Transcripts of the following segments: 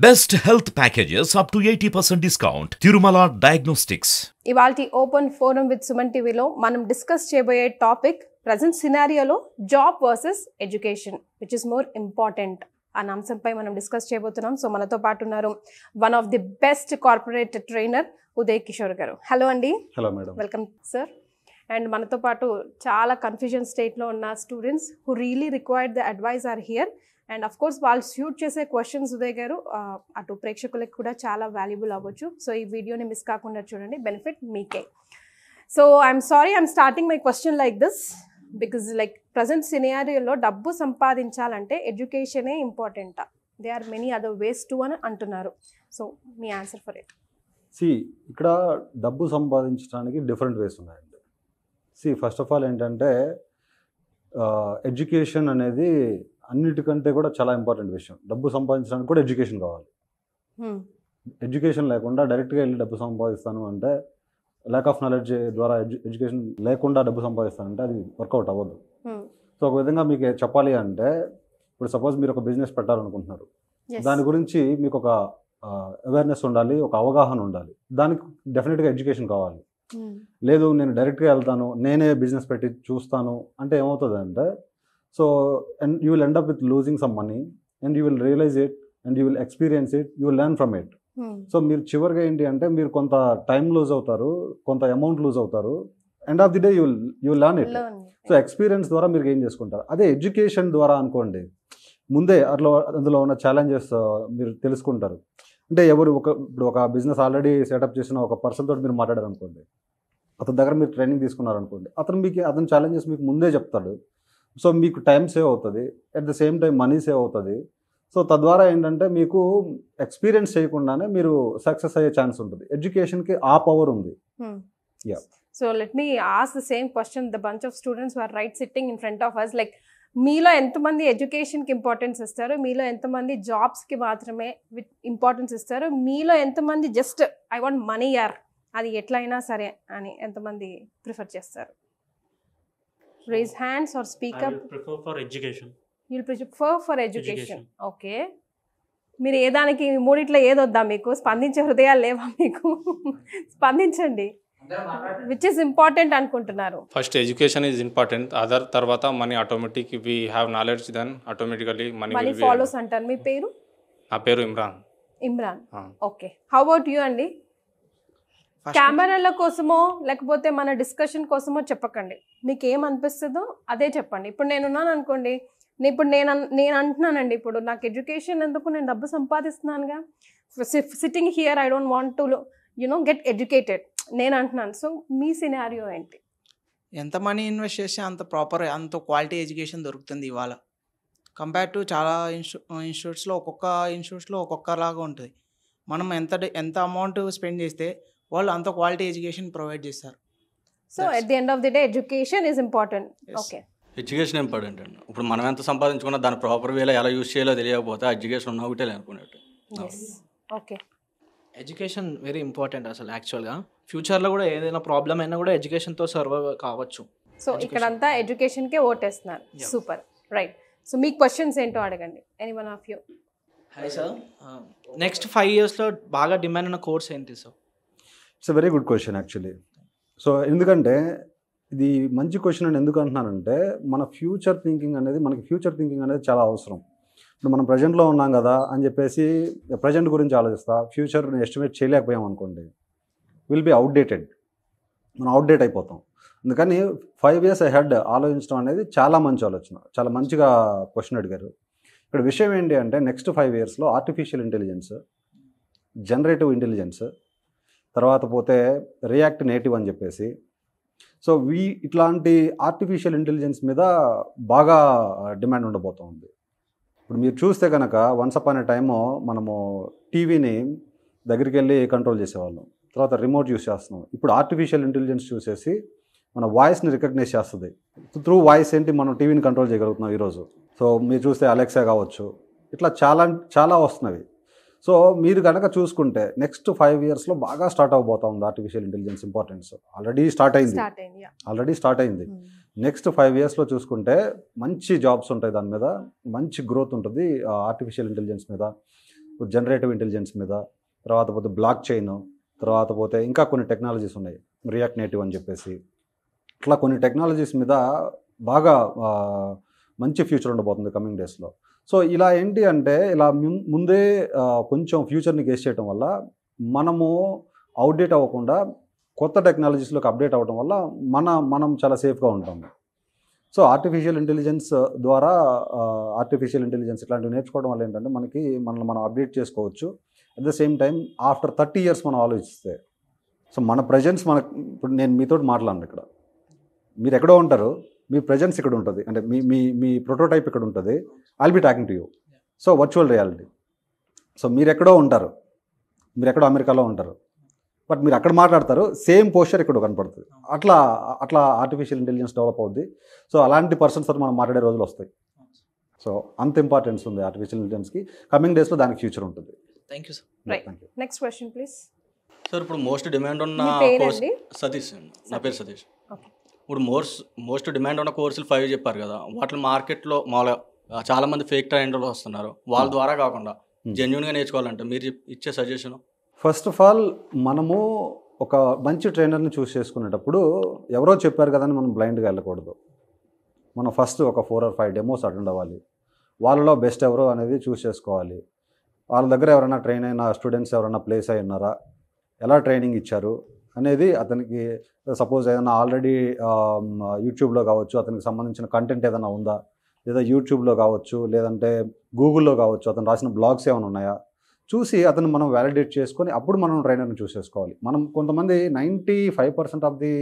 Best health packages up to 80% discount. Tirumala Diagnostics. ఇవాల్టి open forum with Suman టీవీలో మనం discuss చేయబోయే టాపిక్ ప్రజెంట్ సినారియోలో job versus education which is more important అన్న అంశంపై మనం డిస్కస్ చేయబోతున్నాం. సో మనతో పాటు ఉన్నారు one of the best corporate trainer Uday Kishore గారు. హలో అండి. Hello madam. Welcome sir. And మనతో పాటు చాలా కన్ఫ్యూజన్ స్టేట్లో ఉన్న students who really required the advice are here. And of course వాళ్ళు షూట్ చేసే క్వశ్చన్స్ ఉదయ్ గారు అటు ప్రేక్షకులకు కూడా చాలా వాల్యుబుల్ అవ్వచ్చు. సో ఈ వీడియోని మిస్ కాకుండా చూడండి, బెనిఫిట్ మీకే. So I'm sorry I'm starting my question like this because like present సినారియోలో డబ్బు సంపాదించాలంటే ఎడ్యుకేషనే ఇంపార్టెంటా, they are many other ways to అని అంటున్నారు. సో మీ ఆన్సర్ ఫర్ ఇట్. ఇక్కడ డబ్బు సంపాదించడానికి డిఫరెంట్ వేస్ ఉన్నాయండి. ఫస్ట్ ఆఫ్ ఆల్ ఏంటంటే ఎడ్యుకేషన్ అనేది అన్నిటికంటే కూడా చాలా ఇంపార్టెంట్ విషయం. డబ్బు సంపాదించడానికి కూడా ఎడ్యుకేషన్ కావాలి. ఎడ్యుకేషన్ లేకుండా డైరెక్ట్గా వెళ్ళి డబ్బు సంపాదిస్తాను అంటే, ల్యాక్ ఆఫ్ నాలెడ్జ్ ద్వారా ఎడ్యుకేషన్ లేకుండా డబ్బు సంపాదిస్తానంటే అది వర్కౌట్ అవ్వదు. సో ఒక విధంగా మీకు చెప్పాలి అంటే, ఇప్పుడు సపోజ్ మీరు ఒక బిజినెస్ పెట్టాలనుకుంటున్నారు, దాని గురించి మీకు ఒక అవేర్నెస్ ఉండాలి, ఒక అవగాహన ఉండాలి. దానికి డెఫినెట్గా ఎడ్యుకేషన్ కావాలి. లేదు నేను డైరెక్ట్గా వెళ్తాను, నేనే బిజినెస్ పెట్టి చూస్తాను అంటే ఏమవుతుంది అంటే, so and you will end up with losing some money and you will realise it and you will experience it, you will learn from it. So మీరు చివరిగా ఏంటి అంటే మీరు కొంత టైం లూజ్ అవుతారు, కొంత అమౌంట్ లూజ్ అవుతారు. End of the day you will learn it. So experience ద్వారా మీరు ఏం చేసుకుంటారు. అదే ఎడ్యుకేషన్ ద్వారా అనుకోండి, ముందే అందులో ఉన్న ఛాలెంజెస్ మీరు తెలుసుకుంటారు. అంటే ఇప్పుడు ఒక బిజినెస్ ఆల్రెడీ సెటప్ చేసిన ఒక పర్సన్ తోటి మీరు మాట్లాడారు అనుకోండి, అతని దగ్గర మీరు ట్రైనింగ్ తీసుకున్నారు అనుకోండి, అతని ఛాలెంజెస్ మీకు ముందే చెప్తాడు. సో మీకు టైం సేవ్ అవుతుంది, at the same time money save అవుతుంది. సో తద్వారా ఏంటంటే మీకు ఎక్స్పీరియన్స్ చేయకుండానే మీరు సక్సెస్ అయ్యే ఛాన్స్ ఉంటుంది. ఎడ్యుకేషన్కి ఆ పవర్ ఉంది. So let me ask the same question the bunch of students are right sitting in front of us. Like మీలో ఎంతమంది ఎడ్యుకేషన్కి ఇంపార్టెన్స్ ఇస్తారు, మీలో ఎంతమంది జాబ్స్కి మాత్రమే ఇంపార్టెన్స్ ఇస్తారు, మీలో ఎంతమంది జస్ట్ ఐ వాంట్ మనీ యార్ అది ఎట్లయినా సరే అని ఎంతమంది ప్రిఫర్ చేస్తారు? Raise hands or speak up. I will prefer for education. You'll prefer for education. Okay. మీరు ఏదానికి మూడిట్లో ఏదొద్దా మీకు? స్పందించే హృదయాలు లేవా మీకు? స్పందించండి. విచ్ ఇస్ ఇంపార్టెంట్ అనుకుంటున్నారు? First education is important, other తర్వాత money automatic. We have knowledge then automatically money follows అంటారు. మీ పేరు? నా పేరు Imran. Imran. Okay. How about you అండి? కెమెరాల కోసమో లేకపోతే మన డిస్కషన్ కోసమో చెప్పకండి, మీకు ఏమనిపిస్తుందో అదే చెప్పండి. ఇప్పుడు నేనున్నాను అనుకోండి, ఇప్పుడు నేను అంటున్నానండి, ఇప్పుడు నాకు ఎడ్యుకేషన్ ఎందుకు, నేను డబ్బు సంపాదిస్తున్నానుగా, sitting here I don't want to get educated నేను అంటున్నాను. సో మీ సినారియో ఏంటి? ఎంత మనీ ఇన్వెస్ట్ చేస్తే అంత క్వాలిటీ ఎడ్యుకేషన్ దొరుకుతుంది ఇవాళ. కంపేర్ టు చాలా ఇన్స్టిట్యూట్స్లో ఒక్కొక్కలాగా ఉంటుంది. మనం ఎంత అమౌంట్ స్పెండ్ చేస్తే వాళ్ళు అంత క్వాలిటీ ఎడ్యుకేషన్ ప్రొవైడ్ చేస్తారు. So at the end of the day education is important. Okay, education important అండి. ఇప్పుడు మనం ఎంత సంపాదించుకున్నా దాని ప్రాపర్ వేలో ఎలా యూజ్ చేయాలో తెలియకపోతే ఎడ్యుకేషన్ ఉన్న ఒకటే అనుకునేట్టు. ఓకే, ఎడ్యుకేషన్ వెరీ ఇంపార్టెంట్ అసలు. యాక్చువల్గా ఫ్యూచర్లో కూడా ఏదైనా ప్రాబ్లం అయినా కూడా ఎడ్యుకేషన్తో సర్వైవ్ కావచ్చు. సో ఇక్కడంతా ఎడ్యుకేషన్కే ఓటేస్తున్నారు. Super, right. సో మీ క్వశ్చన్స్ ఏంటో అడగండి, any one of you. Hi sir, next 5 yearsలో బాగా డిమాండ్ ఉన్న కోర్స్ ఏంటి sir? It's a very good question actually. So ఎందుకంటే ఇది మంచి క్వశ్చన్ అని ఎందుకు అంటున్నానంటే, మనకి ఫ్యూచర్ థింకింగ్ అనేది చాలా అవసరం. ఇప్పుడు మనం ప్రజెంట్లో ఉన్నాం కదా అని చెప్పేసి ప్రజెంట్ గురించి ఆలోచిస్తా ఫ్యూచర్ని ఎస్టిమేట్ చేయలేకపోయాం అనుకోండి, విల్ బి మనం అవుట్డేట్ అయిపోతాం. అందుకని 5 years అహెడ్ ఆలోచించడం అనేది చాలా మంచి ఆలోచన. చాలా మంచిగా క్వశ్చన్ అడిగారు. ఇక్కడ విషయం ఏంటి అంటే, నెక్స్ట్ 5 yearsలో ఆర్టిఫిషియల్ ఇంటెలిజెన్స్, జనరేటివ్ ఇంటెలిజెన్స్, తర్వాత పోతే రియాక్ట్ నేటివ్ అని చెప్పేసి, సో ఇట్లాంటి ఆర్టిఫిషియల్ ఇంటెలిజెన్స్ మీద బాగా డిమాండ్ ఉండబోతుంది. ఇప్పుడు మీరు చూస్తే కనుక వన్స్ అపాన్ ఎ టైము మనము టీవీని దగ్గరికి వెళ్ళి కంట్రోల్ చేసేవాళ్ళం, తర్వాత రిమోట్ యూస్ చేస్తున్నాం. ఇప్పుడు ఆర్టిఫిషియల్ ఇంటెలిజెన్స్ చూసేసి మన వాయిస్ని రికగ్నైజ్ చేస్తుంది. త్రూ వాయిస్ మనం టీవీని కంట్రోల్ చేయగలుగుతున్నాం ఈరోజు. సో మీరు చూస్తే అలెక్సా కావచ్చు, ఇట్లా చాలా వస్తున్నవి. సో మీరు కనుక చూసుకుంటే నెక్స్ట్ 5 yearsలో బాగా స్టార్ట్ అవబోతా ఉంది artificial intelligence importance. Already start అయింది. నెక్స్ట్ 5 yearsలో చూసుకుంటే మంచి జాబ్స్ ఉంటాయి, దాని మీద మంచి గ్రోత్ ఉంటుంది ఆర్టిఫిషియల్ ఇంటెలిజెన్స్ మీద. జనరేటివ్ ఇంటెలిజెన్స్ మీద, తర్వాత పోతే బ్లాక్ చైన్, తర్వాత పోతే ఇంకా కొన్ని టెక్నాలజీస్ ఉన్నాయి, రియాక్ట్ నేటివ్ అని చెప్పేసి. ఇట్లా కొన్ని టెక్నాలజీస్ మీద బాగా మంచి ఫ్యూచర్ ఉండబోతుంది కమింగ్ డేస్లో. సో ఇలా ఏంటి అంటే ఇలా ముందే కొంచెం ఫ్యూచర్ని గెస్ చేయడం వల్ల మనము అవుట్డేట్ అవ్వకుండా కొత్త టెక్నాలజీస్లోకి అప్డేట్ అవ్వడం వల్ల మనం చాలా సేఫ్గా ఉంటాము. సో ఆర్టిఫిషియల్ ఇంటెలిజెన్స్ ద్వారా ఆర్టిఫిషియల్ ఇంటెలిజెన్స్ ఇట్లాంటివి నేర్చుకోవడం వల్ల ఏంటంటే మనం అప్డేట్ చేసుకోవచ్చు. At the same time after 30 years మనం ఆలోచిస్తే, సో మన ప్రజెన్స్ ఇప్పుడు నేను మీతో మాట్లాడను, ఇక్కడ మీరు ఎక్కడో ఉంటారు, మీ ప్రజెన్స్ ఇక్కడ ఉంటుంది, అంటే మీ ప్రోటోటైప్ ఇక్కడ ఉంటుంది, I'll be talking to you. So virtual reality. So మీరు ఎక్కడో ఉంటారు, మీరు ఎక్కడో అమెరికాలో ఉంటారు, బట్ మీరు అక్కడ మాట్లాడతారు, సేమ్ పోస్చర్ ఇక్కడ కనపడుతుంది. అట్లా ఆర్టిఫిషియల్ ఇంటెలిజెన్స్ డెవలప్ అవుద్ది. సో అలాంటి పర్సన్స్ తో మనం మాట్లాడే రోజులు వస్తాయి. సో అంత ఇంపార్టెన్స్ ఉంది ఆర్టిఫిషియల్ ఇంటెలిజెన్స్కి. కమింగ్ డేస్లో దానికి ఫ్యూచర్ ఉంటుంది. Thank you sir. Right, next question please. Sir ఇప్పుడు మోస్ట్ డిమాండ్ ఉన్న కోర్స్ సతీష్, నా పేరు సతీష్. ఇప్పుడు మోస్ట్ డిమాండ్ ఉన్న కోర్సులు 5 చెప్పారు కదా, వాటి మార్కెట్లో మామూలుగా చాలా మంది ఫేక్ ట్రైనర్లు వస్తున్నారు, వాళ్ళ ద్వారా కాకుండా జెన్యున్గా నేర్చుకోవాలంటే మీరు ఇచ్చే సజెషన్? ఫస్ట్ ఆఫ్ ఆల్ మనము ఒక మంచి ట్రైనర్ని చూస్ చేసుకునేటప్పుడు ఎవరో చెప్పారు కదా అని మనం బ్లైండ్గా వెళ్ళకూడదు. మనం ఫస్ట్ ఒక 4 or 5 డెమోస్ అటెండ్ అవ్వాలి. వాళ్ళలో బెస్ట్ ఎవరో అనేది చూస్ చేసుకోవాలి. వాళ్ళ దగ్గర ఎవరైనా ట్రైన్ అయిన స్టూడెంట్స్ ఎవరైనా ప్లేస్ అయి ఉన్నారా, ఎలా ట్రైనింగ్ ఇచ్చారు అనేది అతనికి, సపోజ్ ఏదైనా ఆల్రెడీ యూట్యూబ్లో కావచ్చు అతనికి సంబంధించిన కంటెంట్ ఏదైనా ఉందా, లేదా యూట్యూబ్లో కావచ్చు లేదంటే గూగుల్లో కావచ్చు అతను రాసిన బ్లాగ్స్ ఏమైనా ఉన్నాయా చూసి అతను మనం వ్యాలిడేట్ చేసుకొని అప్పుడు మనం ట్రైనర్ని చూస్ చేసుకోవాలి. మనం కొంతమంది 95% ఆఫ్ ది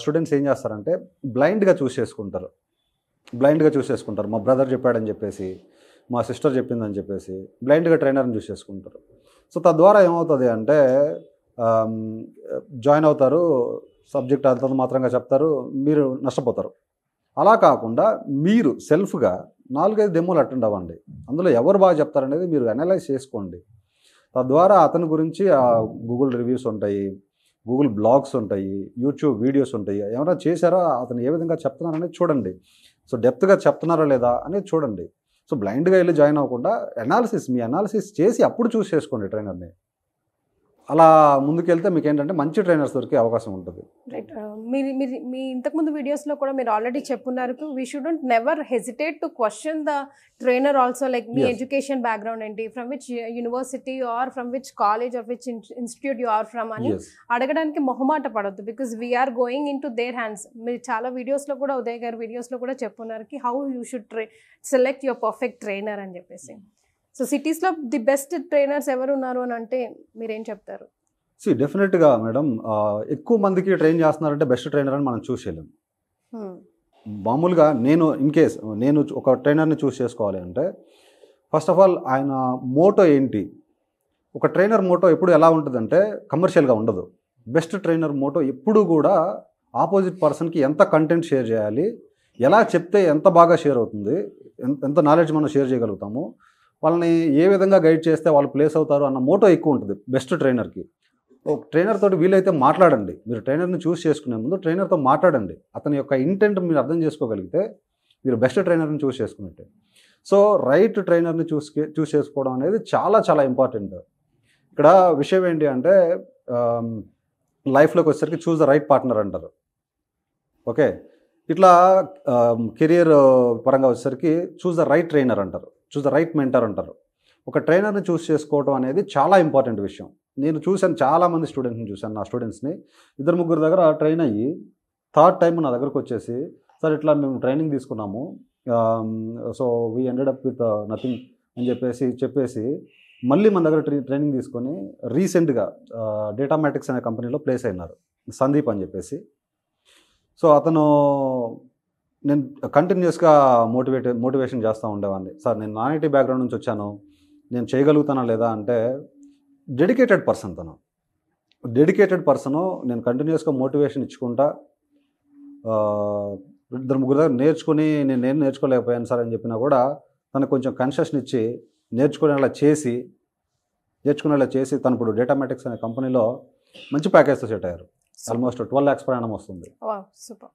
స్టూడెంట్స్ ఏం చేస్తారంటే బ్లైండ్గా చూస్ చేసుకుంటారు. మా బ్రదర్ చెప్పాడని చెప్పేసి, మా సిస్టర్ చెప్పిందని చెప్పేసి బ్లైండ్గా ట్రైనర్ని చూస్ చేసుకుంటారు. సో తద్వారా ఏమవుతుంది అంటే జాయిన్ అవుతారు, సబ్జెక్ట్ అంత మాత్రంగా చెప్తారు, మీరు నష్టపోతారు. అలా కాకుండా మీరు సెల్ఫ్గా 4-5 డెమోలు అటెండ్ అవ్వండి. అందులో ఎవరు బాగా చెప్తారనేది మీరు అనలైజ్ చేసుకోండి. తద్వారా అతని గురించి గూగుల్ రివ్యూస్ ఉంటాయి, గూగుల్ బ్లాగ్స్ ఉంటాయి, యూట్యూబ్ వీడియోస్ ఉంటాయి, ఏమైనా చేశారో అతను ఏ విధంగా చెప్తున్నారనేది చూడండి. సో డెప్త్గా చెప్తున్నారా లేదా అనేది చూడండి. సో బ్లైండ్గా వెళ్ళి జాయిన్ అవ్వకుండా మీ అనాలిసిస్ చేసి అప్పుడు చూస్ చేసుకోండి ట్రైనర్ని. అలా ముందుకెళ్తే మీకు ఏంటంటే మంచి ట్రైనర్స్ దొరికే అవకాశం ఉంటుంది. రైట్, మీ ఇంతకుముందు వీడియోస్లో కూడా మీరు ఆల్రెడీ చెప్పున్నారు, we shouldn't never hesitate to question the trainer also, like మీ ఎడ్యుకేషన్ బ్యాక్గ్రౌండ్ ఏంటి, from which university or from which college or which institute you are from అని అడగడానికి మొహమాట పడొద్దు. Because we are going into their hands. మీరు చాలా వీడియోస్లో కూడా ఉదయ్ గారు వీడియోస్లో కూడా చెప్పున్నారు how you should select your perfect trainer అని చెప్పేసి. సో సిటీస్లో ది బెస్ట్ ట్రైనర్స్ ఎవరు ఉన్నారు అని అంటే మీరేం చెప్తారు? డెఫినెట్గా మేడం, ఎక్కువ మందికి ట్రైన్ చేస్తున్నారంటే బెస్ట్ ట్రైనర్ అని మనం చూస్ చేయలేము. మామూలుగా నేను ఒక ట్రైనర్ని చూస్ చేసుకోవాలి అంటే ఫస్ట్ ఆఫ్ ఆల్ ఆయన మోటో ఏంటి. ఒక ట్రైనర్ మోటో ఎప్పుడు ఎలా ఉంటుందంటే కమర్షియల్గా ఉండదు. బెస్ట్ ట్రైనర్ మోటో ఎప్పుడు కూడా ఆపోజిట్ పర్సన్కి ఎంత కంటెంట్ షేర్ చేయాలి, ఎలా చెప్తే ఎంత బాగా షేర్ అవుతుంది, ఎంత నాలెడ్జ్ మనం షేర్ చేయగలుగుతాము, వాళ్ళని ఏ విధంగా గైడ్ చేస్తే వాళ్ళు ప్లేస్ అవుతారు అన్న మోటో ఎక్కువ ఉంటుంది బెస్ట్ ట్రైనర్కి. ఒక ట్రైనర్ తోటి వీలైతే మాట్లాడండి. మీరు ట్రైనర్ని చూస్ చేసుకునే ముందు ట్రైనర్తో మాట్లాడండి. అతని యొక్క ఇంటెంట్ మీరు అర్థం చేసుకోగలిగితే మీరు బెస్ట్ ట్రైనర్ని చూస్ చేసుకున్నట్టే. సో రైట్ ట్రైనర్ని చూస్ చేసుకోవడం అనేది చాలా చాలా ఇంపార్టెంట్. ఇక్కడ విషయం ఏంటి అంటే లైఫ్లోకి వచ్చేసరికి చూస్ ద రైట్ పార్ట్నర్ అంటారు. ఓకే, ఇట్లా కెరియర్ పరంగా వచ్చేసరికి చూస్ ద రైట్ ట్రైనర్ అంటారు, చూస్ ద రైట్ మెంటర్ అంటారు. ఒక ట్రైనర్ని చూస్ చేసుకోవడం అనేది చాలా ఇంపార్టెంట్ విషయం. నేను చూశాను, చాలామంది స్టూడెంట్స్ని చూశాను. నా స్టూడెంట్స్ని 2-3 దగ్గర ట్రైన్ అయ్యి 3rd టైం నా దగ్గరకు వచ్చేసి, సార్ ఇట్లా మేము ట్రైనింగ్ తీసుకున్నాము, so we ended up with nothing అని చెప్పేసి మళ్ళీ మన దగ్గర ట్రైనింగ్ తీసుకొని రీసెంట్గా డేటామాటిక్స్ అనే కంపెనీలో ప్లేస్ అయినారు, సందీప్ అని చెప్పేసి. సో అతను, నేను కంటిన్యూస్గా మోటివేషన్ చేస్తూ ఉండేవాడిని. సార్ నేను నాన్ ఐటీ బ్యాక్గ్రౌండ్ నుంచి వచ్చాను, నేను చేయగలుగుతానా లేదా అంటే డెడికేటెడ్ పర్సను. నేను కంటిన్యూస్గా మోటివేషన్ ఇచ్చుకుంటా 2-3 దగ్గర నేర్చుకుని నేను నేర్చుకోలేకపోయాను సార్ అని చెప్పినా కూడా తనకు కొంచెం కన్సెషన్ ఇచ్చి నేర్చుకునేలా చేసి తను ఇప్పుడు డేటామాటిక్స్ అనే కంపెనీలో మంచి ప్యాకేజ్తో సెట్ అయ్యారు. ఆల్మోస్ట్ 12 lakhs ప్రయాణం వస్తుంది. సూపర్.